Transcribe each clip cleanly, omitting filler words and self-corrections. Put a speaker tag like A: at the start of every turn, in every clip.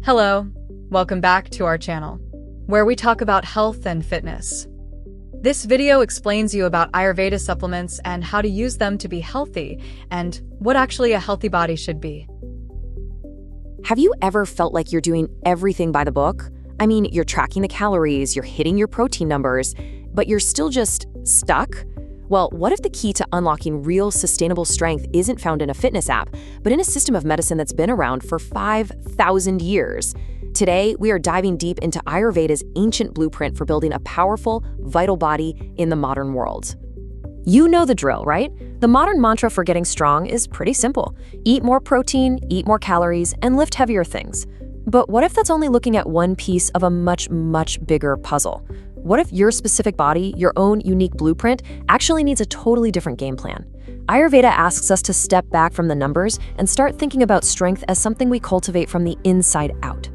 A: Hello, welcome back to our channel, where we talk about health and fitness. This video explains you about Ayurveda supplements and how to use them to be healthy and what actually a healthy body should be.
B: Have you ever felt like you're doing everything by the book? I mean, you're tracking the calories, you're hitting your protein numbers, but you're still just stuck? Well, what if the key to unlocking real sustainable strength isn't found in a fitness app, but in a system of medicine that's been around for 5,000 years? Today, we are diving deep into Ayurveda's ancient blueprint for building a powerful, vital body in the modern world. You know the drill, right? The modern mantra for getting strong is pretty simple. Eat more protein, eat more calories, and lift heavier things. But what if that's only looking at one piece of a much, much bigger puzzle? What if your specific body, your own unique blueprint, actually needs a totally different game plan? Ayurveda asks us to step back from the numbers and start thinking about strength as something we cultivate from the inside out.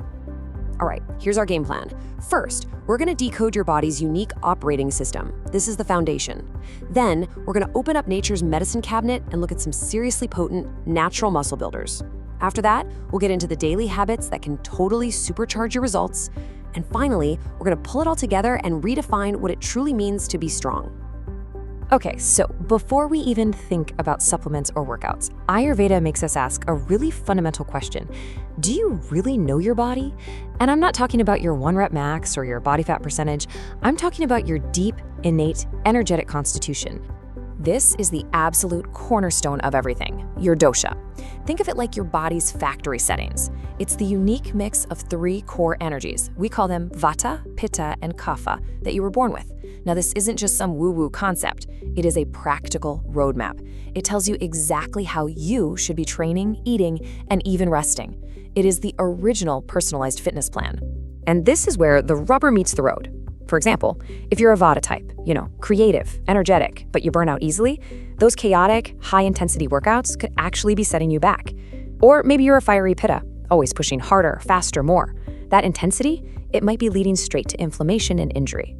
B: All right, here's our game plan. First, we're going to decode your body's unique operating system. This is the foundation. Then, we're going to open up nature's medicine cabinet and look at some seriously potent, natural muscle builders. After that, we'll get into the daily habits that can totally supercharge your results. And finally, we're going to pull it all together and redefine what it truly means to be strong. Okay, so before we even think about supplements or workouts, Ayurveda makes us ask a really fundamental question. Do you really know your body? And I'm not talking about your 1 rep max or your body fat percentage. I'm talking about your deep, innate, energetic constitution. This is the absolute cornerstone of everything, your dosha. Think of it like your body's factory settings. It's the unique mix of 3 core energies. We call them Vata, Pitta, and Kapha that you were born with. Now, this isn't just some woo-woo concept. It is a practical roadmap. It tells you exactly how you should be training, eating, and even resting. It is the original personalized fitness plan. And this is where the rubber meets the road. For example, if you're a Vata type, creative, energetic, but you burn out easily, those chaotic, high-intensity workouts could actually be setting you back. Or maybe you're a fiery Pitta, always pushing harder, faster, more. That intensity, it might be leading straight to inflammation and injury.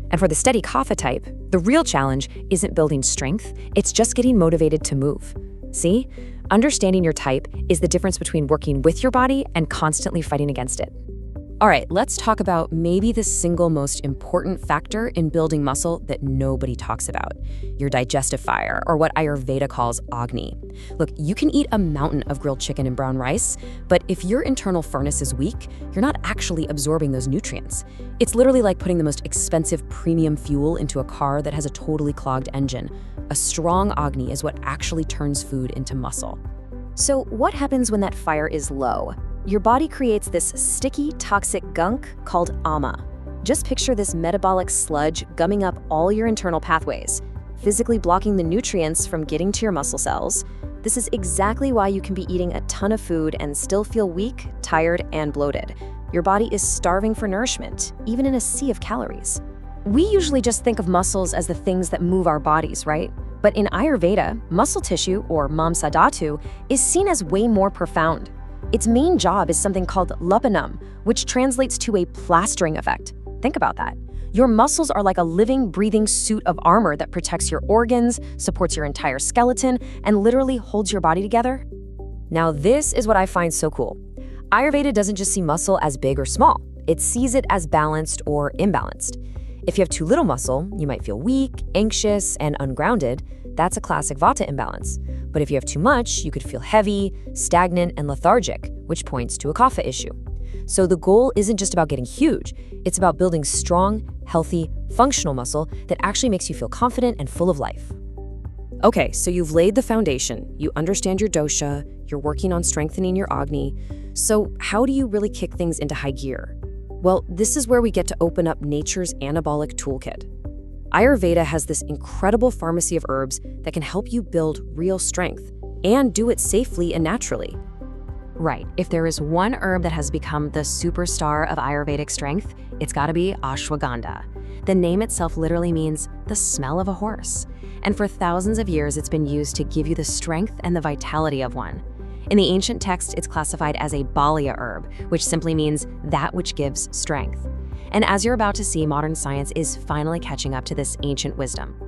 B: And for the steady Kapha type, the real challenge isn't building strength, it's just getting motivated to move. See? Understanding your type is the difference between working with your body and constantly fighting against it. All right, let's talk about maybe the single most important factor in building muscle that nobody talks about, your digestive fire, or what Ayurveda calls Agni. Look, you can eat a mountain of grilled chicken and brown rice, but if your internal furnace is weak, you're not actually absorbing those nutrients. It's literally like putting the most expensive premium fuel into a car that has a totally clogged engine. A strong Agni is what actually turns food into muscle. So what happens when that fire is low? Your body creates this sticky, toxic gunk called ama. Just picture this metabolic sludge gumming up all your internal pathways, physically blocking the nutrients from getting to your muscle cells. This is exactly why you can be eating a ton of food and still feel weak, tired, and bloated. Your body is starving for nourishment, even in a sea of calories. We usually just think of muscles as the things that move our bodies, right? But in Ayurveda, muscle tissue, or mamsadhatu, is seen as way more profound. Its main job is something called lapanam, which translates to a plastering effect. Think about that. Your muscles are like a living, breathing suit of armor that protects your organs, supports your entire skeleton, and literally holds your body together. Now, this is what I find so cool. Ayurveda doesn't just see muscle as big or small. It sees it as balanced or imbalanced. If you have too little muscle, you might feel weak, anxious, and ungrounded. That's a classic Vata imbalance. But if you have too much, you could feel heavy, stagnant, and lethargic, which points to a Kapha issue. So the goal isn't just about getting huge, it's about building strong, healthy, functional muscle that actually makes you feel confident and full of life. Okay, so you've laid the foundation, you understand your dosha, you're working on strengthening your Agni. So how do you really kick things into high gear? Well, this is where we get to open up nature's anabolic toolkit. Ayurveda has this incredible pharmacy of herbs that can help you build real strength and do it safely and naturally. Right, if there is one herb that has become the superstar of Ayurvedic strength, it's gotta be Ashwagandha. The name itself literally means the smell of a horse. And for thousands of years, it's been used to give you the strength and the vitality of one. In the ancient text, it's classified as a Balya herb, which simply means that which gives strength. And as you're about to see, modern science is finally catching up to this ancient wisdom.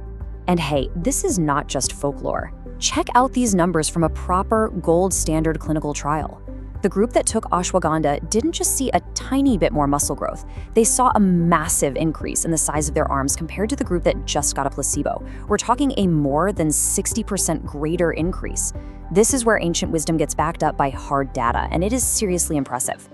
B: And hey, this is not just folklore. Check out these numbers from a proper gold standard clinical trial. The group that took ashwagandha didn't just see a tiny bit more muscle growth. They saw a massive increase in the size of their arms compared to the group that just got a placebo. We're talking a more than 60% greater increase. This is where ancient wisdom gets backed up by hard data, and it is seriously impressive.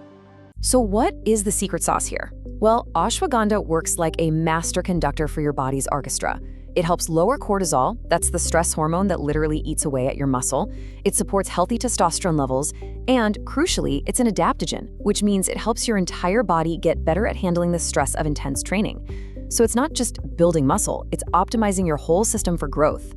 B: So what is the secret sauce here? Well, ashwagandha works like a master conductor for your body's orchestra. It helps lower cortisol, that's the stress hormone that literally eats away at your muscle. It supports healthy testosterone levels, and crucially, it's an adaptogen, which means it helps your entire body get better at handling the stress of intense training. So it's not just building muscle, it's optimizing your whole system for growth.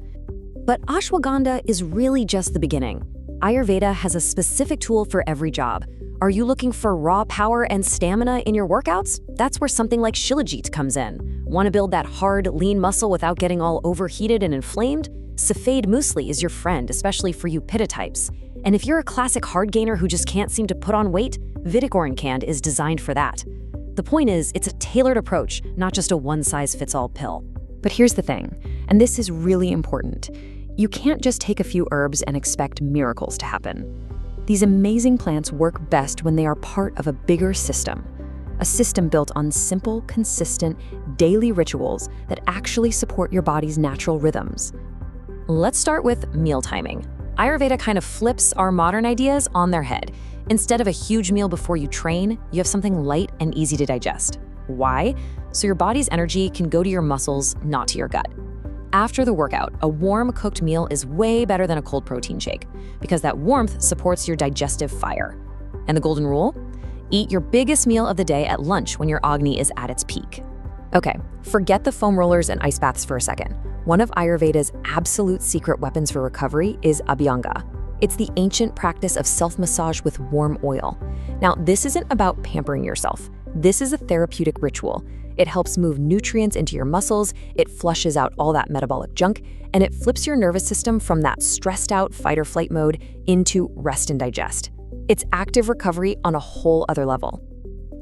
B: But ashwagandha is really just the beginning. Ayurveda has a specific tool for every job. Are you looking for raw power and stamina in your workouts? That's where something like Shilajit comes in. Want to build that hard, lean muscle without getting all overheated and inflamed? Safed muesli is your friend, especially for you pitta types. And if you're a classic hard gainer who just can't seem to put on weight, Vidarikand is designed for that. The point is, it's a tailored approach, not just a one-size-fits-all pill. But here's the thing, and this is really important. You can't just take a few herbs and expect miracles to happen. These amazing plants work best when they are part of a bigger system. A system built on simple, consistent, daily rituals that actually support your body's natural rhythms. Let's start with meal timing. Ayurveda kind of flips our modern ideas on their head. Instead of a huge meal before you train, you have something light and easy to digest. Why? So your body's energy can go to your muscles, not to your gut. After the workout, a warm cooked meal is way better than a cold protein shake because that warmth supports your digestive fire. And the golden rule? Eat your biggest meal of the day at lunch when your Agni is at its peak. Okay, forget the foam rollers and ice baths for a second. One of Ayurveda's absolute secret weapons for recovery is Abhyanga. It's the ancient practice of self-massage with warm oil. Now, this isn't about pampering yourself. This is a therapeutic ritual. It helps move nutrients into your muscles, it flushes out all that metabolic junk, and it flips your nervous system from that stressed out fight or flight mode into rest and digest. It's active recovery on a whole other level.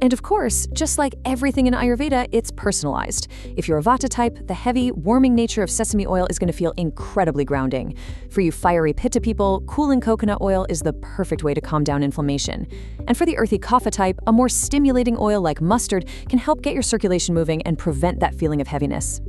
B: And of course, just like everything in Ayurveda, it's personalized. If you're a Vata type, the heavy, warming nature of sesame oil is going to feel incredibly grounding. For you fiery Pitta people, cooling coconut oil is the perfect way to calm down inflammation. And for the earthy Kapha type, a more stimulating oil like mustard can help get your circulation moving and prevent that feeling of heaviness.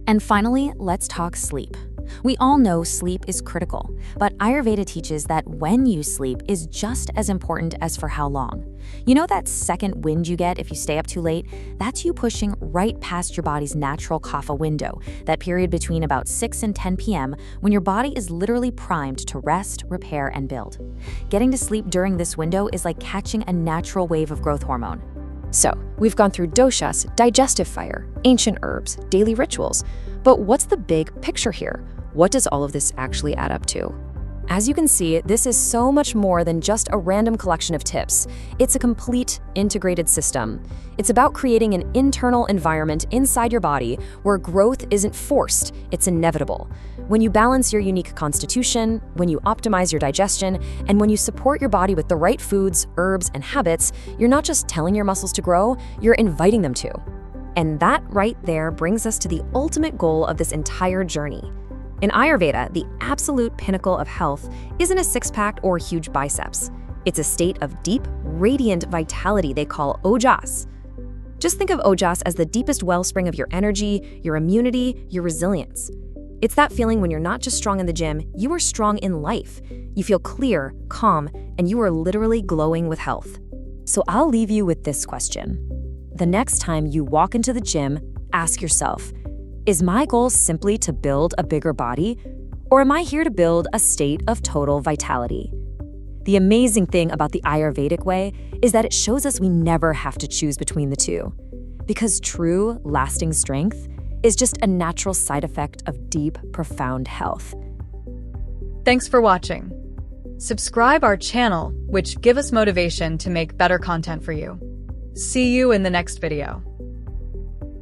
B: And finally, let's talk sleep. We all know sleep is critical, but Ayurveda teaches that when you sleep is just as important as for how long. You know that second wind you get if you stay up too late? That's you pushing right past your body's natural kapha window, that period between about 6 and 10 p.m. when your body is literally primed to rest, repair, and build. Getting to sleep during this window is like catching a natural wave of growth hormone. So, we've gone through doshas, digestive fire, ancient herbs, daily rituals, but what's the big picture here? What does all of this actually add up to? As you can see, this is so much more than just a random collection of tips. It's a complete, integrated system. It's about creating an internal environment inside your body where growth isn't forced, it's inevitable. When you balance your unique constitution, when you optimize your digestion, and when you support your body with the right foods, herbs, and habits, you're not just telling your muscles to grow, you're inviting them to. And that right there brings us to the ultimate goal of this entire journey. In Ayurveda, the absolute pinnacle of health isn't a six-pack or huge biceps. It's a state of deep, radiant vitality they call ojas. Just think of ojas as the deepest wellspring of your energy, your immunity, your resilience. It's that feeling when you're not just strong in the gym, you are strong in life. You feel clear, calm, and you are literally glowing with health. So I'll leave you with this question. The next time you walk into the gym, ask yourself, is my goal simply to build a bigger body, or am I here to build a state of total vitality? The amazing thing about the Ayurvedic way is that it shows us we never have to choose between the two, because true, lasting strength is just a natural side effect of deep, profound health.
A: Thanks for watching. Subscribe our channel, which give us motivation to make better content for you. See you in the next video.